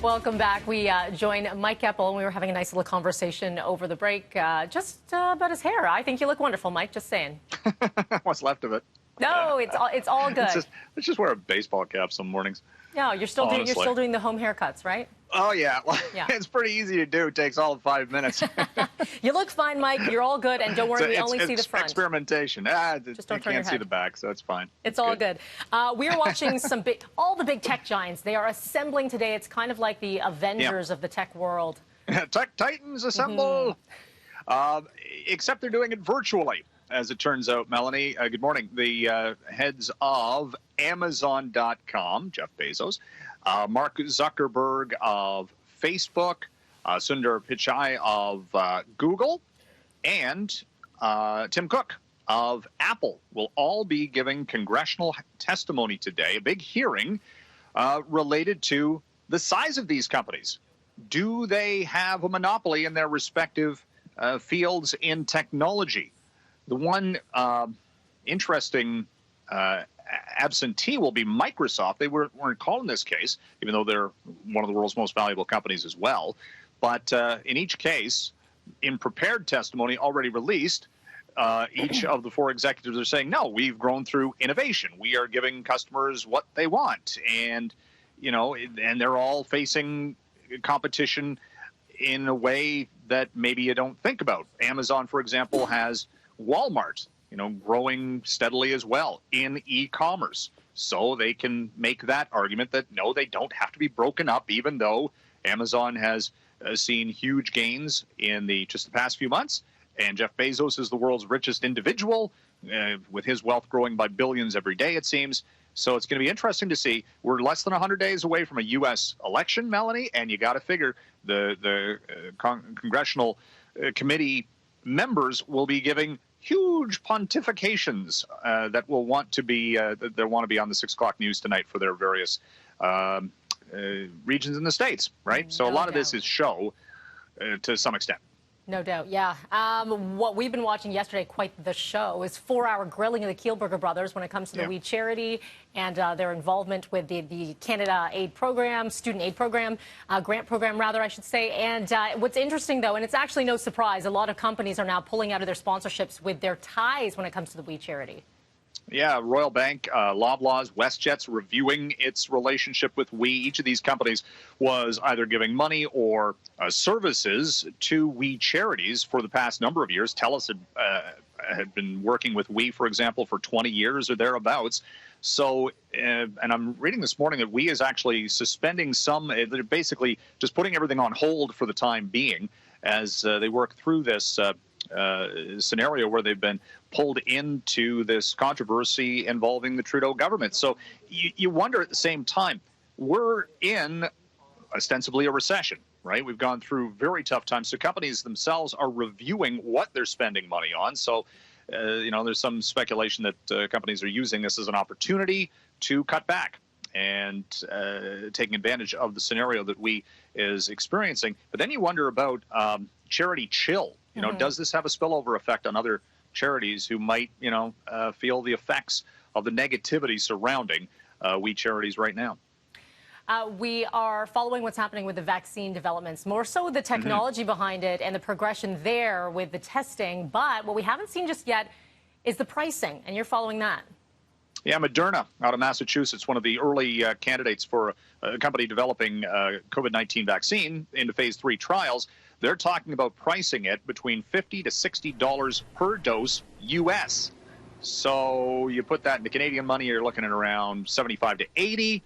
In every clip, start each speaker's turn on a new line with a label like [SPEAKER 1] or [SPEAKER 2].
[SPEAKER 1] Welcome back. We join Mike Eppel, and we were having a nice little conversation over the break just about his hair. I think you look wonderful, Mike, just saying.
[SPEAKER 2] What's left of it?
[SPEAKER 1] No, it's all good.
[SPEAKER 2] Let's just wear a baseball cap some mornings.
[SPEAKER 1] No, you're still doing the home haircuts, right?
[SPEAKER 2] Oh, yeah. Well,
[SPEAKER 1] yeah.
[SPEAKER 2] It's pretty easy to do. It takes all of 5 minutes.
[SPEAKER 1] You look fine, Mike. You're all good. And don't worry, we only see the front.
[SPEAKER 2] Experimentation.
[SPEAKER 1] Just don't
[SPEAKER 2] you
[SPEAKER 1] turn your
[SPEAKER 2] can't see
[SPEAKER 1] head.
[SPEAKER 2] the back, so it's fine.
[SPEAKER 1] It's all good. We are watching all the big tech giants. They are assembling today. It's kind of like the Avengers of the tech world.
[SPEAKER 2] Tech Titans assemble. Except they're doing it virtually, as it turns out, Melanie. Good morning. The heads of Amazon.com, Jeff Bezos, Mark Zuckerberg of Facebook, Sundar Pichai of Google, and Tim Cook of Apple will all be giving congressional testimony today, a big hearing related to the size of these companies. Do they have a monopoly in their respective fields in technology? The one interesting absentee will be Microsoft. They weren't called in this case, even though they're one of the world's most valuable companies as well. But in each case, in prepared testimony already released, each of the four executives are saying, no, we've grown through innovation. We are giving customers what they want. And, and they're all facing competition in a way that maybe you don't think about. Amazon, for example, has Walmart, growing steadily as well in e-commerce. So they can make that argument that, no, they don't have to be broken up, even though Amazon has seen huge gains in just the past few months. And Jeff Bezos is the world's richest individual, with his wealth growing by billions every day, it seems. So it's going to be interesting to see. We're less than 100 days away from a U.S. election, Melanie, and you got to figure the congressional committee members will be giving huge pontifications that will want to be on the 6 o'clock news tonight for their various regions in the states, right? So a lot of this is show to some extent.
[SPEAKER 1] No doubt, yeah. What we've been watching yesterday, quite the show, is 4-hour grilling of the Kielburger brothers when it comes to the We Charity and their involvement with the Canada Aid Program, Student Aid Program, grant program, rather, I should say. And what's interesting, though, and it's actually no surprise, a lot of companies are now pulling out of their sponsorships with their ties when it comes to the We Charity.
[SPEAKER 2] Yeah, Royal Bank, Loblaws, WestJet's reviewing its relationship with We. Each of these companies was either giving money or services to We charities for the past number of years. TELUS had been working with We, for example, for 20 years or thereabouts. So, and I'm reading this morning that We is actually suspending they're basically just putting everything on hold for the time being as they work through this scenario where they've been pulled into this controversy involving the Trudeau government. So you wonder at the same time, we're in ostensibly a recession, right? We've gone through very tough times. So companies themselves are reviewing what they're spending money on. So, there's some speculation that companies are using this as an opportunity to cut back and taking advantage of the scenario that We is experiencing. But then you wonder about charity chill. Does this have a spillover effect on other charities who might, feel the effects of the negativity surrounding We charities right now?
[SPEAKER 1] We are following what's happening with the vaccine developments, more so the technology behind it and the progression there with the testing. But what we haven't seen just yet is the pricing, and you're following that.
[SPEAKER 2] Yeah, Moderna out of Massachusetts, one of the early candidates for a company developing COVID-19 vaccine into phase 3 trials. They're talking about pricing it between $50 to $60 per dose U.S. So you put that into Canadian money, you're looking at around 75 to 80.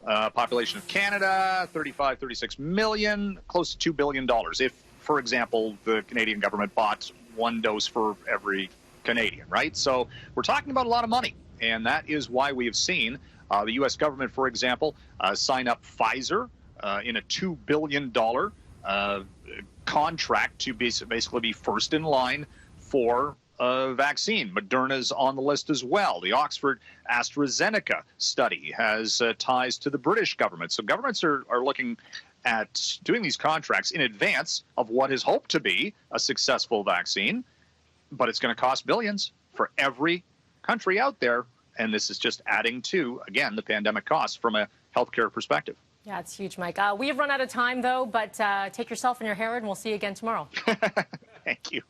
[SPEAKER 2] Population of Canada, 35, 36 million, close to $2 billion. If, for example, the Canadian government bought one dose for every Canadian, right? So we're talking about a lot of money. And that is why we have seen the U.S. government, for example, sign up Pfizer in a $2 billion contract to basically be first in line for a vaccine. Moderna's on the list as well. The Oxford AstraZeneca study has ties to the British government. So governments are looking at doing these contracts in advance of what is hoped to be a successful vaccine. But it's going to cost billions for every country out there. And this is just adding to, again, the pandemic costs from a healthcare perspective.
[SPEAKER 1] Yeah, it's huge, Mike. We have run out of time, though, but take yourself and your Herod, and we'll see you again tomorrow.
[SPEAKER 2] Thank you.